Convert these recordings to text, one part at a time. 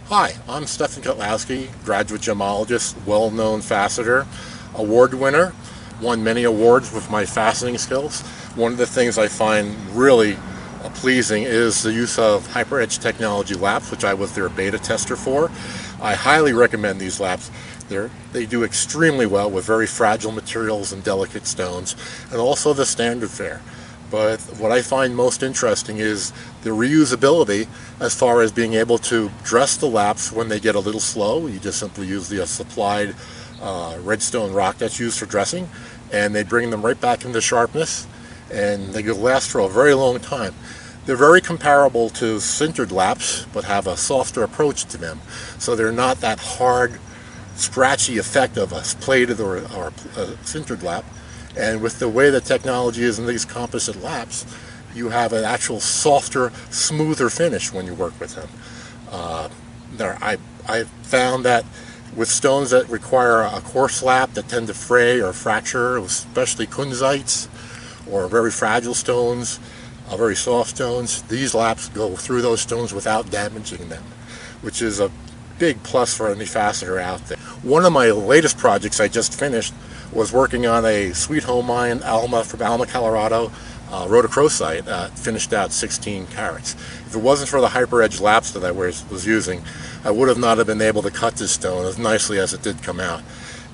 Hi, I'm Stephen Kotlowski, graduate gemologist, well-known faceter, award winner, won many awards with my faceting skills. One of the things I find really pleasing is the use of HyperEdge technology laps, which I was their beta tester for. I highly recommend these laps. They do extremely well with very fragile materials and delicate stones, and also the standard fare. But what I find most interesting is the reusability as far as being able to dress the laps when they get a little slow. You just simply use the supplied redstone rock that's used for dressing, and they bring them right back into sharpness, and they could last for a very long time. They're very comparable to sintered laps, but have a softer approach to them. So they're not that hard, scratchy effect of a plated or a sintered lap. And with the way the technology is in these composite laps, you have an actual softer, smoother finish when you work with them. I found that with stones that require a coarse lap that tend to fray or fracture, especially kunzites or very fragile stones, very soft stones, these laps go through those stones without damaging them, which is a big plus for any faceter out there. One of my latest projects I just finished was working on a sweet home mine, Alma, from Alma, Colorado, rhodochrosite, finished out 16 carats. If it wasn't for the HyperEdge laps that I was using, I would have not have been able to cut this stone as nicely as it did come out.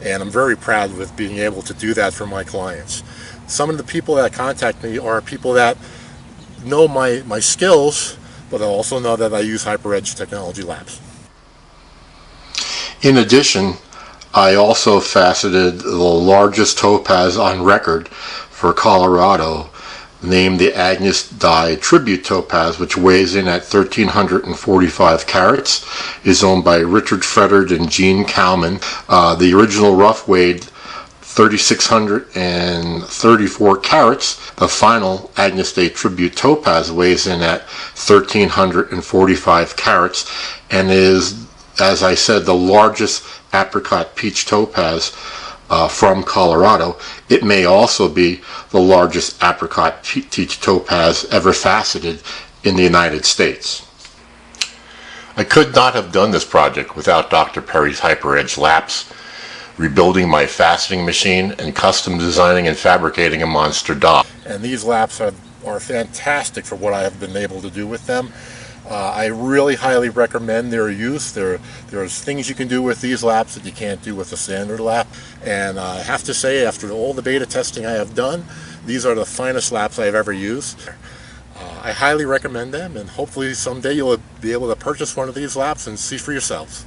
And I'm very proud with being able to do that for my clients. Some of the people that contact me are people that know my skills, but also know that I use HyperEdge technology laps. In addition, I also faceted the largest topaz on record for Colorado, named the Agnes Dye Tribute Topaz, which weighs in at 1,345 carats, is owned by Richard Frederd and Gene Kalman. The original rough weighed 3,634 carats. The final Agnes Dye Tribute Topaz weighs in at 1,345 carats and is, as I said, the largest apricot peach topaz from Colorado. It may also be the largest apricot peach topaz ever faceted in the United States. I could not have done this project without Dr. Perry's HyperEdge laps, rebuilding my faceting machine, and custom designing and fabricating a monster doll. And these laps are fantastic for what I have been able to do with them. I really highly recommend their use. There's things you can do with these laps that you can't do with a standard lap. And I have to say, after all the beta testing I have done, these are the finest laps I've ever used. I highly recommend them, and hopefully someday you'll be able to purchase one of these laps and see for yourselves.